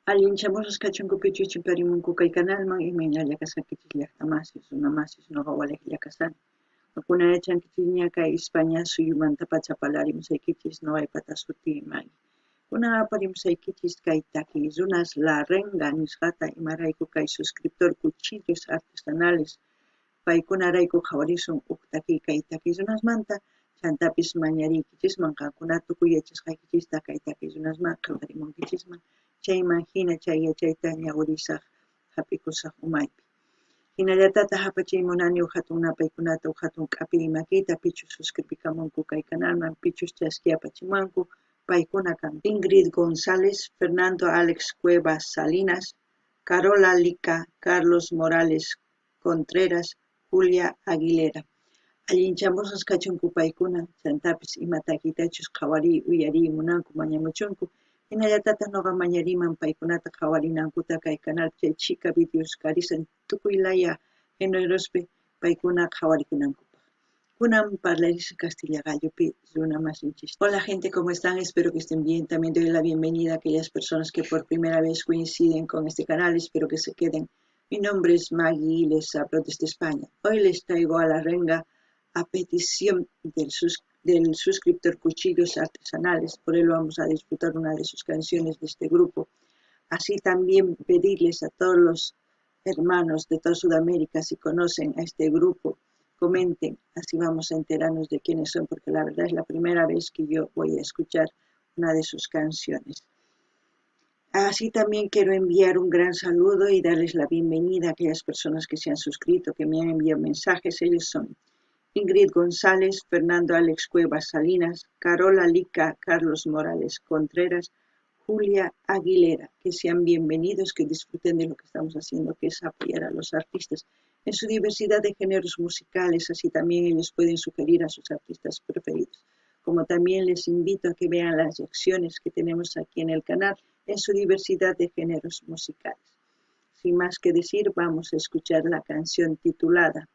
Allinchamusqa kachunkupi chichiparimunku kay canalman imaynalla kasqakichis llaqtamasis runamasis noqa waliqlla kasani. Ukuna yachankichis ña kay España suyumanta pachapalarimusaykichis noqaypata suti Maggie. Kunan aparimusaykichis kay taki runas La Renga nisqata imarayku kay suscriptor cuchillos artesanales paykunarayku qhawarisun huk kay taki runasmanta chantapis mañariykichisman qankuna tukuy yachasqaykichista kay taki runasman qillqarimunkichisman chayman hina chay yachayta ñawirisaq hap'ikusaq umaypi. Hinallatataq hapachaymunani hatun napaykunata hatun k'api makiyta pichus suscribikamunku kay canalman pichus chasquiyapachimanku paykuna kan Ingrid González, Fernando Alex Cuevas Salinas, Carola Lica, Carlos Morales Contreras, Julia Aguilera. Allinchamusqas kachunku paykuna chantapis ima takitachus qhawari uyari munanku mañamuchunku. Hinallatataq noqa mañariman paykunata qhawarinankuta kay canal chay chica videos karisan tukuylaya generospi paykuna qhawarikunankupaq. Kunan parlaris Castilla Gallopi runa masinchis. Hola gente, ¿cómo están? Espero que estén bien. También doy la bienvenida a aquellas personas que por primera vez coinciden con este canal. Espero que se queden. Mi nombre es Maggie y les hablo desde España. Hoy les traigo a La Renga a petición del suscriptor Cuchillos Artesanales. Por él vamos a disfrutar una de sus canciones de este grupo. Así también pedirles a todos los hermanos de toda Sudamérica, si conocen a este grupo, comenten, así vamos a enterarnos de quiénes son, porque la verdad es la primera vez que yo voy a escuchar una de sus canciones. Así también quiero enviar un gran saludo y darles la bienvenida a aquellas personas que se han suscrito, que me han enviado mensajes. Ellos son Ingrid González, Fernando Alex Cuevas Salinas, Carola Lica, Carlos Morales Contreras, Julia Aguilera. Que sean bienvenidos, que disfruten de lo que estamos haciendo, que es apoyar a los artistas en su diversidad de géneros musicales. Así también ellos pueden sugerir a sus artistas preferidos. Como también les invito a que vean las reacciones que tenemos aquí en el canal en su diversidad de géneros musicales. Sin más que decir, vamos a escuchar la canción titulada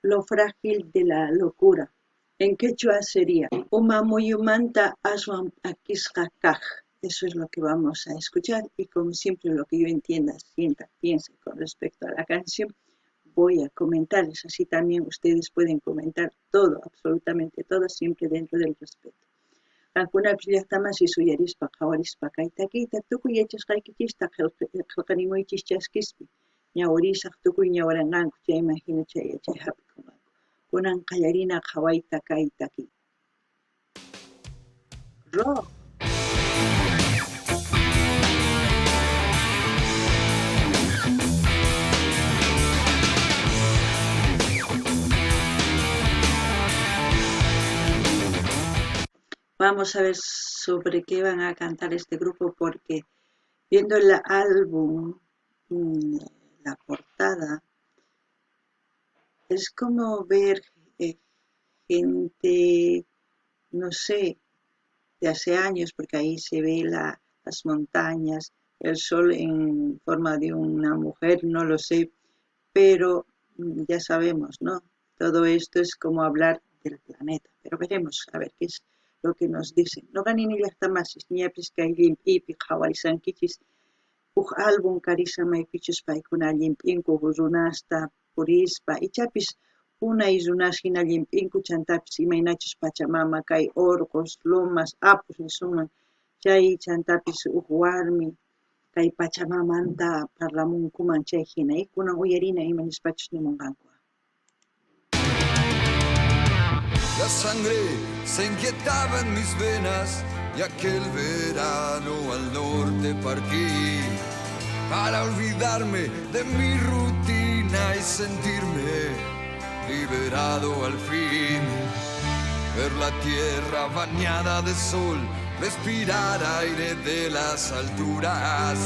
Lo frágil de la locura. En quechua sería Umamuyumanta aswan akisqakaj. Eso es lo que vamos a escuchar y como siempre lo que yo entienda, sienta, piense con respecto a la canción, voy a comentarles. Así también ustedes pueden comentar todo, absolutamente todo, siempre dentro del respeto. Kankuna pillaqtamasi suyarispa, qhawarispa, kaytakiyta tukuy yachasqaykichista qillqarimuychis chaskispi. Ñawirisaq tukuy ñawiranqanku chayman hina chay yachay hap'ikunqanku. Kunan qallarina qhawayta kaytakiy. Rock. Vamos a ver sobre qué van a cantar este grupo, porque viendo el álbum, la portada, es como ver gente, no sé, de hace años, porque ahí se ve las montañas, el sol en forma de una mujer, no lo sé, pero ya sabemos, ¿no? Todo esto es como hablar del planeta, pero veremos a ver qué es lo que nos dicen. No ganini llaqtamasis ñapis kay llimp'ipi qhawarisankichis huk álbum karisamaypichus paykuna llimp'inku runasta purispa ichapis unay runas hina llimp'inku chantapis imaynachus Pachamama kay orcos, lomas, apus nisunman chay chantapis huk warmi kay Pachamamanta parlamunkuman chay hina kunan uyarina ima nispachus nimunqanku. La sangre se inquietaba en mis venas y aquel verano al norte partí para olvidarme de mi rutina y sentirme liberado al fin. Ver la tierra bañada de sol, respirar aire de las alturas,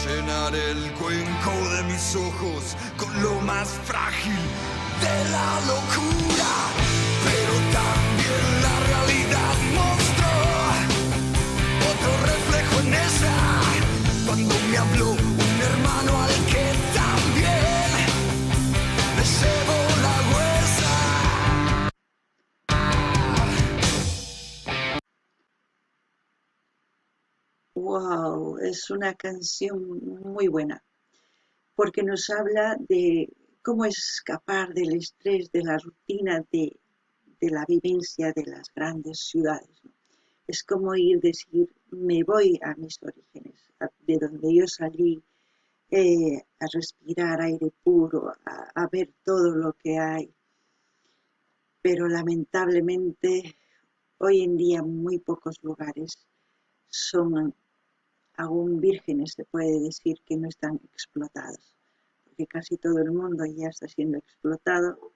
llenar el cuenco de mis ojos con lo más frágil de la locura, pero también la realidad mostró otro reflejo en esa, cuando me habló un hermano al que también le cebo la huesa. Wow, es una canción muy buena, porque nos habla de cómo escapar del estrés, de la rutina, de la vivencia de las grandes ciudades, ¿no? Es como decir, me voy a mis orígenes, de donde yo salí, a respirar aire puro, a ver todo lo que hay. Pero lamentablemente, hoy en día muy pocos lugares son aún vírgenes, se puede decir, que no están explotados, porque casi todo el mundo ya está siendo explotado.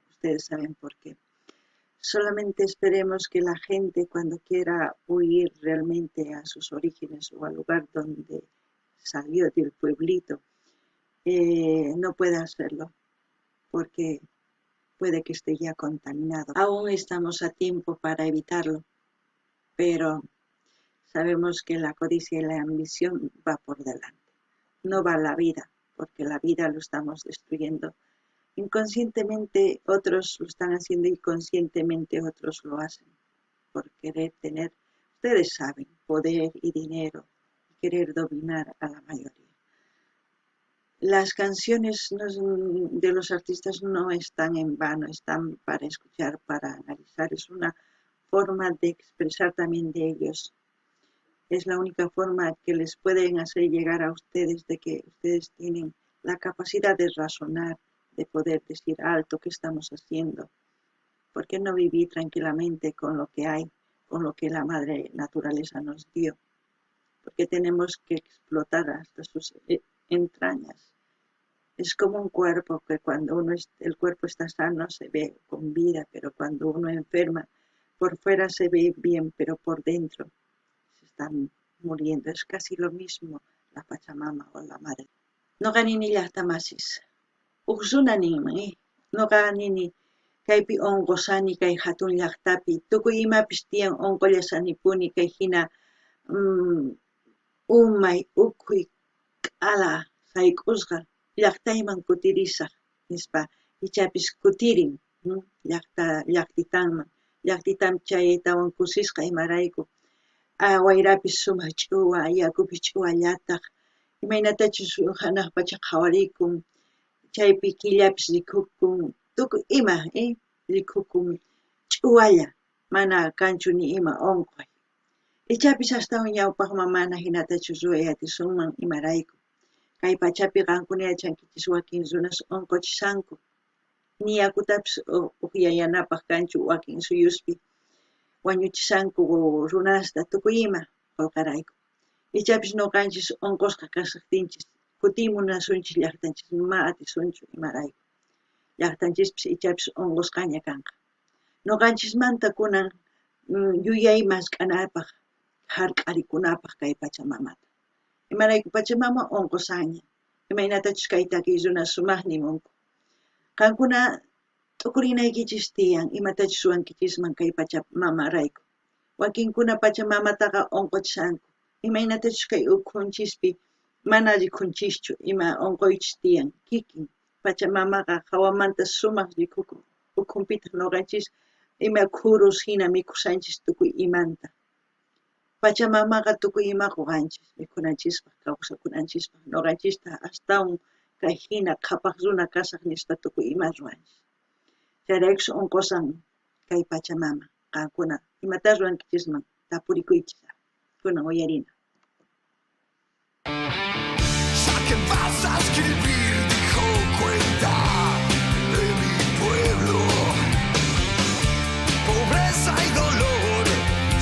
Ustedes saben por qué. Solamente esperemos que la gente, cuando quiera huir realmente a sus orígenes o al lugar donde salió del pueblito, no pueda hacerlo, porque puede que esté ya contaminado. Aún estamos a tiempo para evitarlo, pero sabemos que la codicia y la ambición va por delante. No va la vida, porque la vida lo estamos destruyendo. Inconscientemente otros lo están haciendo y conscientemente otros lo hacen por querer tener, ustedes saben, poder y dinero y querer dominar a la mayoría. Las canciones de los artistas no están en vano, están para escuchar, para analizar. Es una forma de expresar también de ellos. Es la única forma que les pueden hacer llegar a ustedes de que ustedes tienen la capacidad de razonar, de poder decir alto, ¿qué estamos haciendo? ¿Por qué no vivir tranquilamente con lo que hay, con lo que la madre naturaleza nos dio? ¿Por qué tenemos que explotar hasta sus entrañas? Es como un cuerpo que cuando el cuerpo está sano se ve con vida, pero cuando uno enferma, por fuera se ve bien, pero por dentro se están muriendo. Es casi lo mismo la Pachamama o la madre. No ganini llaqtamasis. Uqsunaninmi, no ganini kaypi onqosani kay hatun llaqtapi. Tukuy imapis tiyan onqollasanipuni kay hina umay ukhuy k'ala sayk'usqa llaqtayman kutirisaq nispa ichapis kutirin llaqtitanman. Llaqtitam chaytawan kusisqa imarayku. Wayrapis sumaq ch'uwa, yakupis ch'uwallataq, imaynatachus hanaq pacha qhawarikun, chaypi killapis rikhukun, tukuy ima rikhukun ch'uwalla, mana kanchu ni ima onqoy. Ichapis astawan ñawpaqman mana hinatachus ruray atisunman imarayku. Kay pachapi qankuna yachankichis wakin runas onqochishanku, ni yakutapis uphyayanapaq kanchu wakin suyuspi wañuchishanku runasta tukuy ima qolqarayku. Ichapis ñuqanchis onqosqa kasaqtinchis kutimunasunchis llaqtanchis ma atisunchu imarayku. Llaqtanchispis ichapis onqosqaña kanqa. Ñuqanchismanta kunan yuyay mask'anapaq, hark'arikunapaq kay Pachamamata. Imarayku Pachamama onqosaña, imaynatachus kay takiy runa sumaqmi munku. Qankuna t'ukurinaykichis tiyan, imatachus ruwankichisman kay Pachamamarayku. Wakinkuna Pachamamataqa onqochishanku, imaynatachus kay ukhunchispi mana rikhunchischu, ima onqoychis tiyan, kikin Pachamamaqa hawamanta sumaq rikhukun, ukhunpitaq ñuqanchis ima khurus hina mikhushanchis tukuy imanta. Pachamamaqa tukuy ima quwanchis, mikhunanchispaq, kawsakunanchispaq, ñuqanchista astawan kay hina qhapaq runa kasaq nispa tukuy ima ruwanchis. Chayraykus onqosan kay Pachamama, qankuna imata ruwankichisman tapurikuychis, kunan uyarina. Ya que vas a escribir, dijo, cuenta de mi pueblo. Pobreza y dolor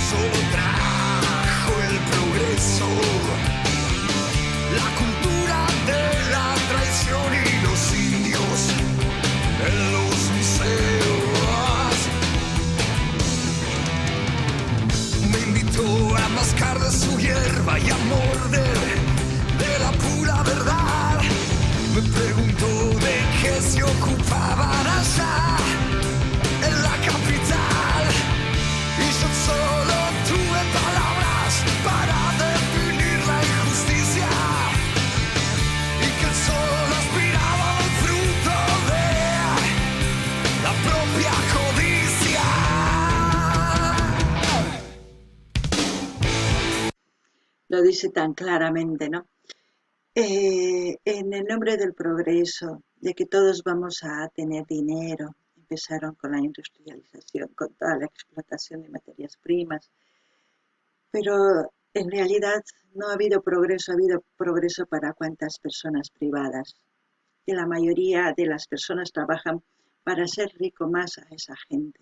solo trajo el progreso. La cultura de la traición y los indios en los museos. Me invitó a mascar de su hierba y a morder de la pura verdad. Me preguntó de qué se ocupaban allá en la capital, y yo solo tuve palabras para definir la injusticia, y que el sol aspiraba al fruto de la propia codicia. lo dice tan claramente, ¿no? En el nombre del progreso, de que todos vamos a tener dinero, empezaron con la industrialización, con toda la explotación de materias primas, pero en realidad no ha habido progreso para cuantas personas privadas. Que la mayoría de las personas trabajan para ser rico más a esa gente.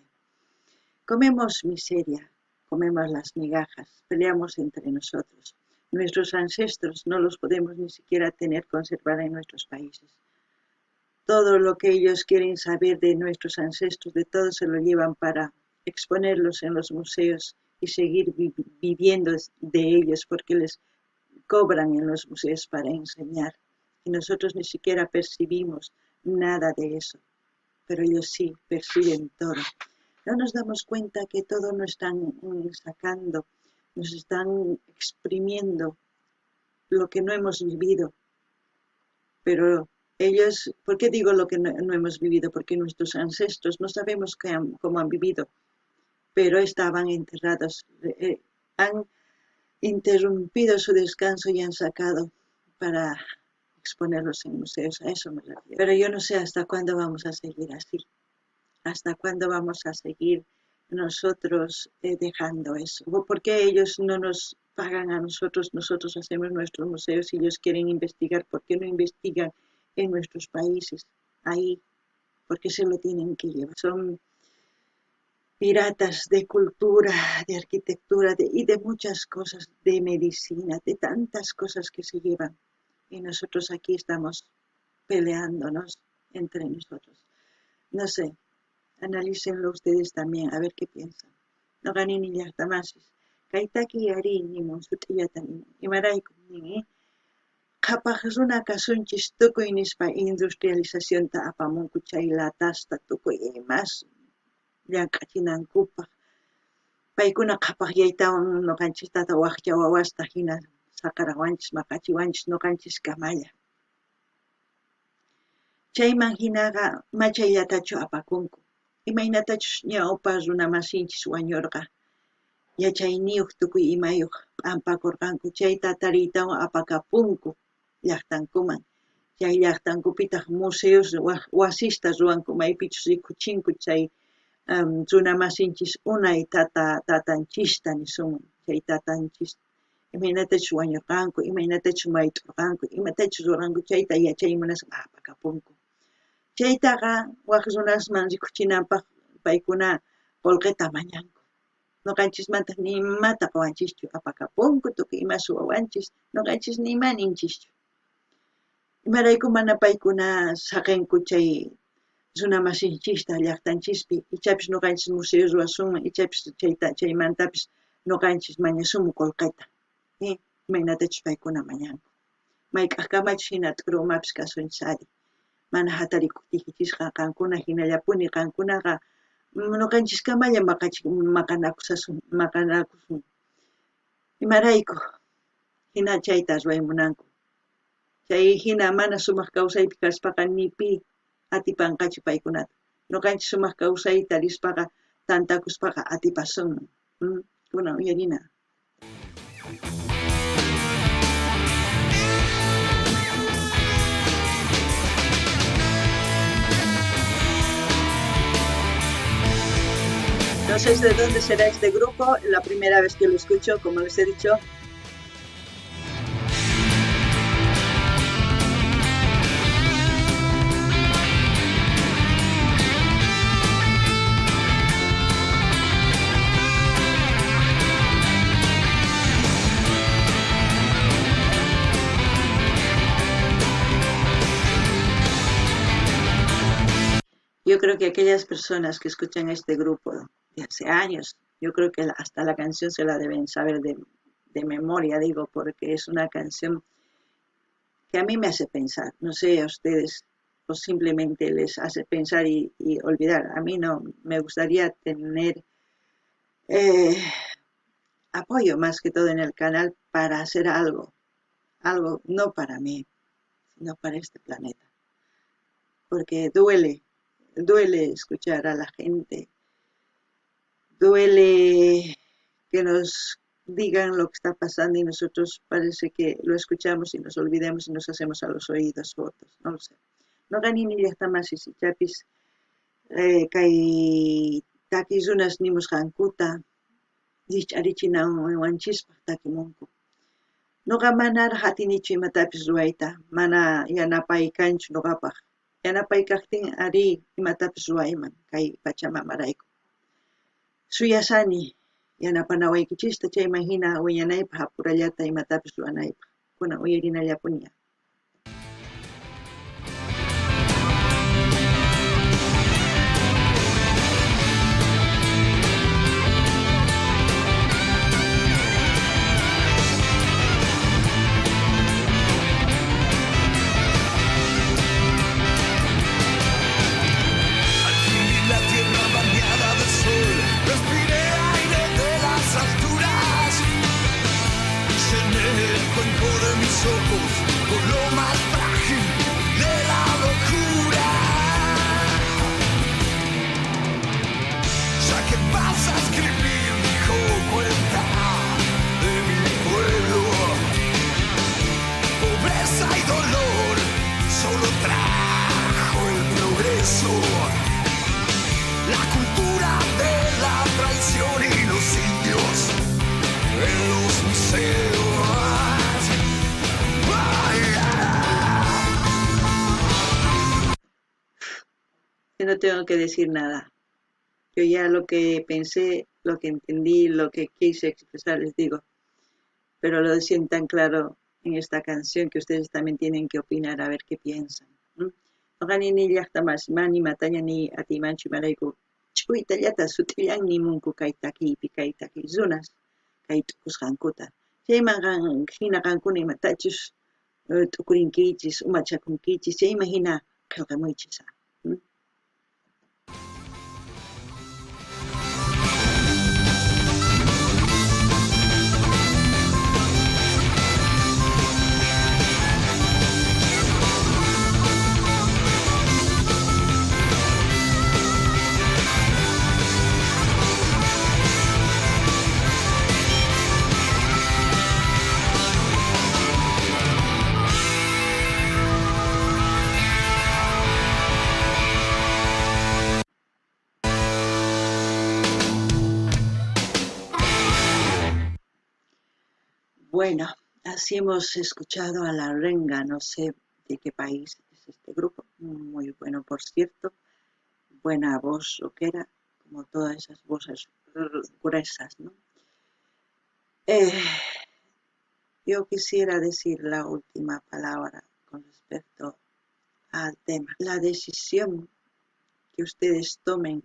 Comemos miseria, comemos las migajas, peleamos entre nosotros. Nuestros ancestros no los podemos ni siquiera conservar en nuestros países. Todo lo que ellos quieren saber de nuestros ancestros, de todo se lo llevan para exponerlos en los museos y seguir viviendo de ellos porque les cobran en los museos para enseñar. Y nosotros ni siquiera percibimos nada de eso, pero ellos sí perciben todo. No nos damos cuenta que todo nos están sacando, nos están exprimiendo lo que no hemos vivido. Pero ellos, ¿por qué digo lo que no hemos vivido? Porque nuestros ancestros no sabemos cómo han vivido, pero estaban enterrados, han interrumpido su descanso y han sacado para exponerlos en museos, a eso me refiero. Pero yo no sé hasta cuándo vamos a seguir así. ¿Hasta cuándo vamos a seguir nosotros dejando eso? ¿Por qué ellos no nos pagan a nosotros? Nosotros hacemos nuestros museos y ellos quieren investigar. ¿Por qué no investigan en nuestros países? Ahí, ¿por qué se lo tienen que llevar? Son piratas de cultura, de arquitectura y de muchas cosas, de medicina, de tantas cosas que se llevan. Y nosotros aquí estamos peleándonos entre nosotros. No sé. Analícenlo ustedes también, a ver qué piensan. No ganen ni llantamasis. Kaitaki ari ni monsutillatan. Imaraikum ni. Kapag runa kasunchis tukuy nispa industrialización ta apamunku chay latasta tukuy mas llank'achinankupaq. Paykuna qhapaqyaytawan nuqanchistata waqcha wawasta hina saqarawanchis maqachiwanchis nuqanchis kamalla. Chayman hinaqa machayllatachu apakunku. Imaynatachus ñawpa runamasinchis wañurqa yachayniyuq tukuy imayuq p'ampakurqanku chayta tariytawan apakapunku llaqtankuman. Chay llaqtankupitaq museos wasista ruwanku maypichus rikuchinku chay runamasinchis unay tatanchista nisunman. Chay tatanchis imaynatachus wañurqanku, imaynatachus mayt'urqanku, imatachus ruranku chayta yachaymunasqa apakapunku. Chaytaqa waq runasman rikuchinanpaq paykuna qullqita mañanku. Nuqanchismanta nimata qawanchischu apakapunku tukuy ima suwawanchis nuqanchis nima ninchischu. Imarayku mana paykuna saqinku chay runamasinchista llaqtanchispi ichapis nuqanchis museos ruwasunman ichapis chaymantapis nuqanchis mañasunmu qullqita. Imaynatachus paykuna mañanku. Mayk'aqkamachus hina t'uru umapis kasunchis ari. Mana hatarikuptiychisqa qankuna hinallapuni qankunaqa nuqanchiskamalla maqanakusun. Imarayku hina chayta ruwaymunanku. Chay hina mana sumaq kawsaypi kaspaqa nipi atipanqachu paykunata. Nuqanchis sumaq kawsayta rispaqa tantakuspaqa atipasunman. Kunan uyarina. No sé de dónde será este grupo, la primera vez que lo escucho, como les he dicho. Yo creo que aquellas personas que escuchan este grupo de hace años, yo creo que hasta la canción se la deben saber de memoria, digo, porque es una canción que a mí me hace pensar. No sé a ustedes, o simplemente les hace pensar y olvidar. A mí no, me gustaría tener apoyo más que todo en el canal para hacer algo no para mí, sino para este planeta. Porque duele escuchar a la gente, duele que nos digan lo que está pasando y nosotros parece que lo escuchamos y nos olvidemos y nos hacemos a los oídos sordos, no lo sé. No ganini llaqtamasi sichapis kay takizunas nimusqankuta lich'arichinawanchispaq takimunku. Nuqa manaraq atinichu imatapis ruwayta, mana yanapay kanchu nuqapaq. Yanapay kaqtin ari imatapis ruwayman kay Pachamamarayku. Suyashani yanapanawaykichista chayman hina wiñanaypaq apurallata imatapis ruwanaypaq. Kunan uyarinallapuni. Respiré aire de las alturas, llené el cuenco de mis ojos con lo más frágil de la locura. Ya que vas a escribir, dijo, cuenta de mi pueblo. Pobreza y dolor solo trajo el progreso. La cultura de la traición y los indios en los museos. Yo no tengo que decir nada. Yo ya lo que pensé, lo que entendí, lo que quise expresar les digo. Pero lo decían tan claro en esta canción que ustedes también tienen que opinar a ver qué piensan. Noqani ni llaqtamas mani mataña ni atimanchu imarayku ch'uytallata sutillanmi munku kay takipi kay takizunas kay t'ukusqankuta. Chayman hina qankuna imatachus t'ukurinkichis, umachakunkichis, chayman hina qillqamuychis. Bueno, así hemos escuchado a La Renga, no sé de qué país es este grupo, muy bueno por cierto, buena voz rockera, como todas esas voces gruesas, ¿no? Yo quisiera decir la última palabra con respecto al tema. La decisión que ustedes tomen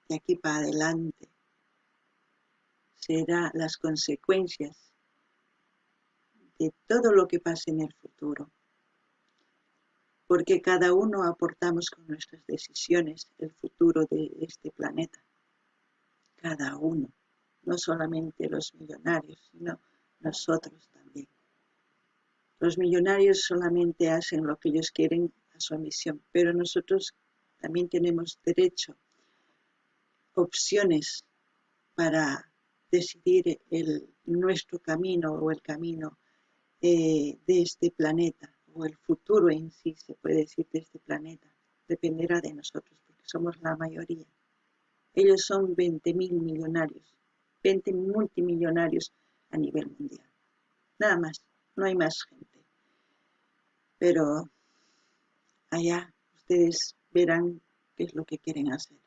de aquí para adelante será las consecuencias de todo lo que pase en el futuro, porque cada uno aportamos con nuestras decisiones el futuro de este planeta, cada uno, no solamente los millonarios, sino nosotros también. Los millonarios solamente hacen lo que ellos quieren a su ambición, pero nosotros también tenemos derecho, opciones para decidir nuestro camino o el camino de este planeta, o el futuro en sí, se puede decir, de este planeta, dependerá de nosotros, porque somos la mayoría. Ellos son 20.000 millonarios, 20 multimillonarios a nivel mundial. Nada más, no hay más gente. Pero allá ustedes verán qué es lo que quieren hacer.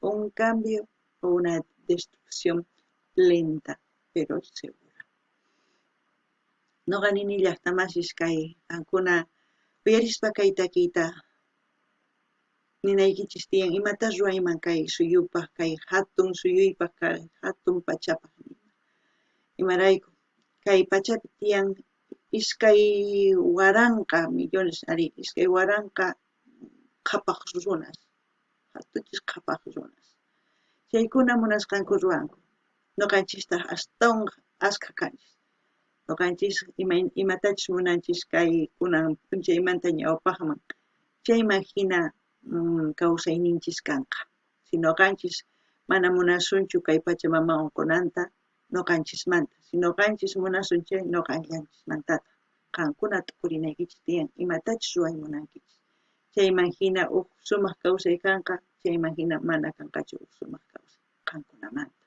O un cambio o una destrucción lenta, pero segura. No ganini llaqtamasis kay ankuna uyarispa kay takiyta ninaykichis tiyan imatas ruwayman kay suyupaq kay hatun suyuypaq kay hatun pachapaq imarayku kay pachapi tiyan iskay waranqa millones ari iskay waranqa qhapaq runas hatuchis qhapaq runas chaykuna munasqanku ruwanku nuqanchista astawan askha kanchis nuqanchis imatachis munanchis kay kunan p'unchaymanta ñawpaqman chayman hina kawsayninchis kanqa si nuqanchis mana munasunchu kay Pachamama unqunanta no canchis manta. Si no canchis munasunche, no canchis mantata. Kankuna tukurinaykichis tiyan, imatachis ruwaymunankichis. Chay imagina sumaq kawsay kanqa, chay imagina mana kanqachu sumaq kawsay kankunamanta.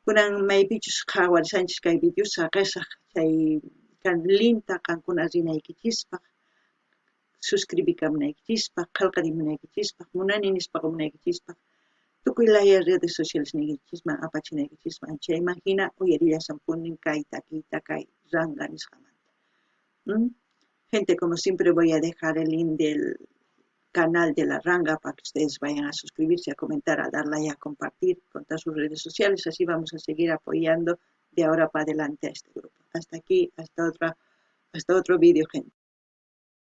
Kunan maypichus qhawarishanchis kay videosa qisaq chay linta qankuna rinaykichispa, suscribicamunaykichispa, qillqarimunaykichispa, munani nispa munaykichispa, tukuy laya redes sociales niykichisman apachinaykichispa, chay imagina uyarillasanpunin kay taquita kay ranga nisqamanta. Gente, como siempre voy a dejar el link del canal de la Ranga para que ustedes vayan a suscribirse, a comentar, a dar like, a compartir con todas sus redes sociales. Así vamos a seguir apoyando de ahora para adelante a este grupo. Hasta aquí, hasta otro vídeo, gente.